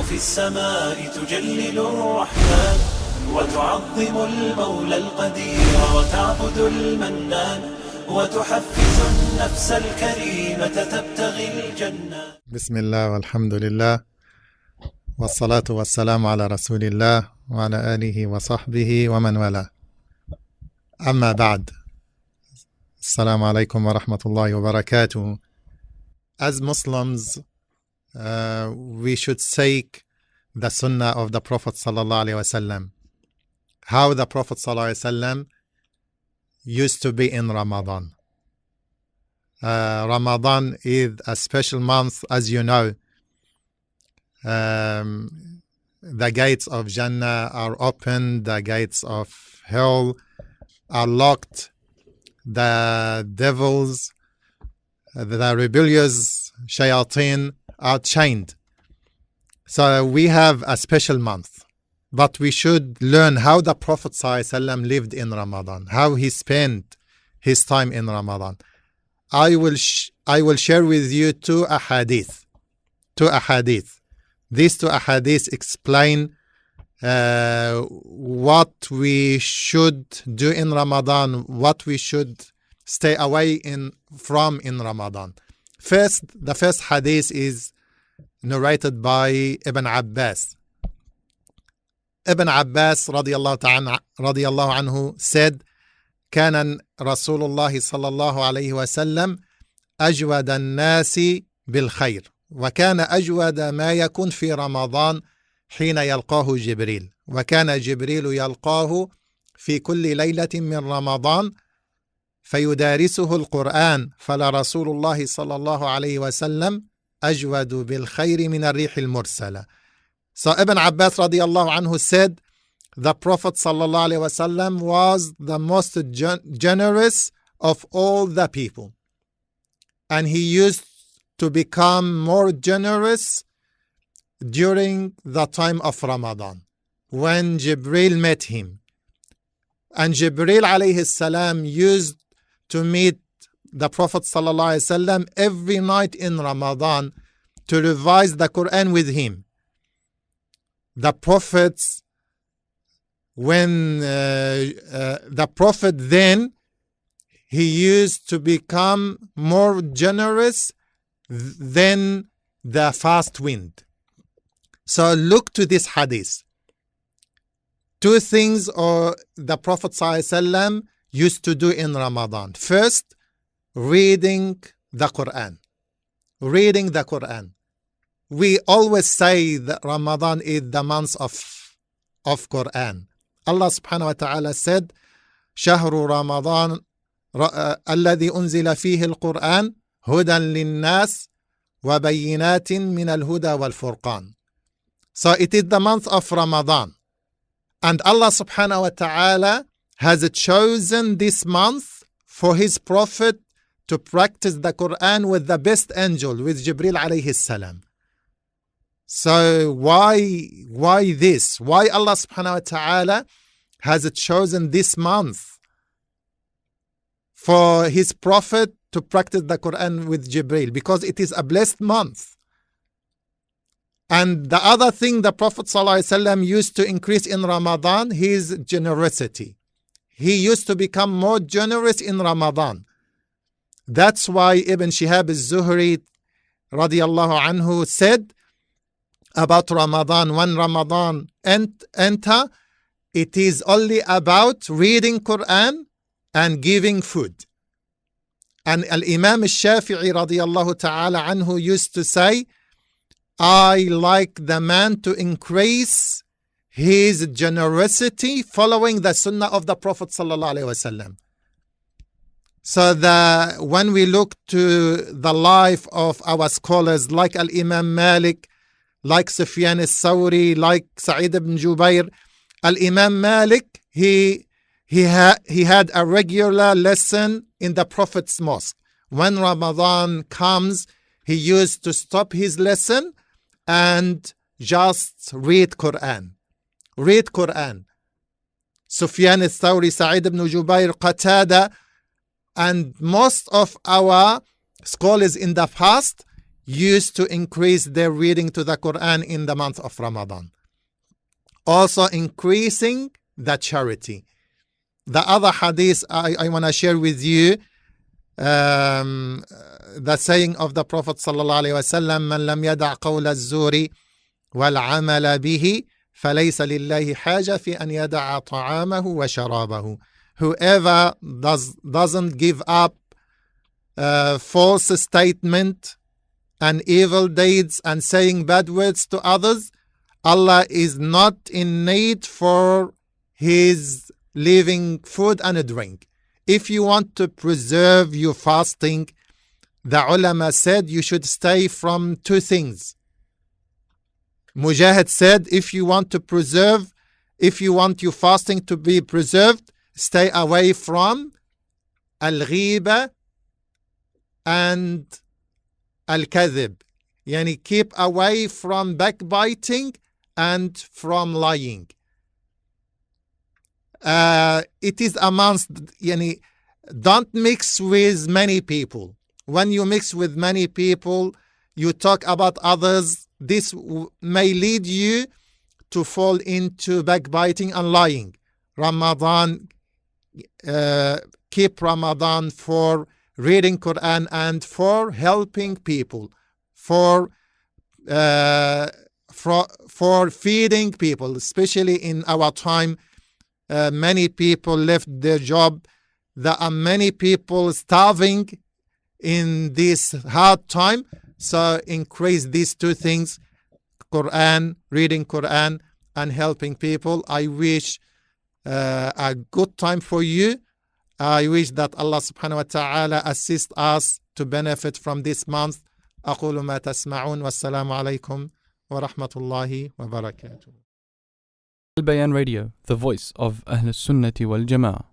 في السماء تجلل الرحمن وتعظم المولى القدير وتعبد المنان وتحفز النفس الكريمة تبتغي الجنة. بسم الله والحمد لله والصلاة والسلام على رسول الله وعلى آله وصحبه ومن والاه. أما بعد, السلام عليكم ورحمة الله وبركاته. As Muslims, we should seek the Sunnah of the Prophet sallallahu alaihi wasallam. How the Prophet sallallahu alaihi wasallam used to be in Ramadan. Ramadan is a special month, as you know. The gates of Jannah are open, the gates of hell are locked, the devils, the rebellious shayateen are chained. So we have a special month, but we should learn how the Prophet ﷺ lived in Ramadan, how he spent his time in Ramadan. I will share with you two ahadith. These two ahadith explain what we should do in Ramadan, what we should stay away from in Ramadan. The first hadith is narrated by Ibn Abbas. Ibn Abbas radiyallahu anhu said, كان رسول الله صلى الله عليه وسلم أجود الناس بالخير وكان أجود ما يكون في رمضان حين يلقاه جبريل وكان جبريل يلقاه في كل ليلة من رمضان فيدارسه القرآن فلرسول الله صلى الله عليه وسلم أجود بالخير من الريح المرسلة. So Ibn Abbas radiallahu anhu said, the Prophet sallallahu alaihi wasallam was the most generous of all the people, and he used to become more generous during the time of Ramadan when Jibril met him. And Jibril alayhi salam used to meet the Prophet sallallahu alaihi wasallam every night in Ramadan to revise the Quran with him. The prophets, when the Prophet then, he used to become more generous than the fast wind. So look to this hadith. Two things the Prophet ﷺ used to do in Ramadan. First, reading the Quran. Reading the Quran. We always say that Ramadan is the month of Quran. Allah subhanahu wa ta'ala said, شهر رمضان الذي أنزل فيه القرآن هدى للناس وبينات من الهدى والفرقان. So it is the month of Ramadan. And Allah subhanahu wa ta'ala has chosen this month for his prophet to practice the Quran with the best angel, with Jibril alayhi salam. So why this? Why Allah subhanahu wa ta'ala has chosen this month for his prophet to practice the Quran with Jibril? Because it is a blessed month. And the other thing the Prophet ﷺ used to increase in Ramadan, his generosity. He used to become more generous in Ramadan. That's why Ibn Shihab al-Zuhri radiyallahu anhu said about Ramadan, when Ramadan enter, it is only about reading Quran and giving food. And Al-Imam al-Shafi'i radiyallahu ta'ala anhu used to say, I like the man to increase his generosity following the sunnah of the Prophet sallallahu alaihi wasallam. So when we look to the life of our scholars like Al-Imam Malik, like Sufyan al-Thawri, like Sa'id ibn Jubair, Al-Imam Malik, he had a regular lesson in the Prophet's mosque. When Ramadan comes, he used to stop his lesson and just read Quran. Read Quran. Sufyan al-Thawri, Sa'id ibn Jubair, Qatada, and most of our scholars in the past used to increase their reading to the Quran in the month of Ramadan. Also increasing the charity. The other hadith I want to share with you, the saying of the Prophet sallallahu alaihi wasallam, "Man lam yada' qawl az-zuri wal 'amala bihi, falaysa lillahi haja fi an yada'a ta'amahu wa sharabahu." Whoever doesn't give up false statement and evil deeds and saying bad words to others, Allah is not in need for his living food and a drink. If you want to preserve your fasting, the ulama said you should stay from two things. Mujahid said, if you want your fasting to be preserved, stay away from al-ghiba and al-kadhib. Yani keep away from backbiting and from lying. It is amongst, don't mix with many people. When you mix with many people, you talk about others, this may lead you to fall into backbiting and lying. Ramadan, keep Ramadan for reading Quran and for helping people, for feeding people, especially in our time. Many people left their job. There are many people starving in this hard time. So increase these two things, Quran, reading Quran and helping people. I wish a good time for you. I wish that Allah subhanahu wa ta'ala assist us to benefit from this month. أقول ما تسمعون والسلام عليكم ورحمة الله وبركاته. Albayan Radio, the voice of Ahl Sunnati wal Jama'ah.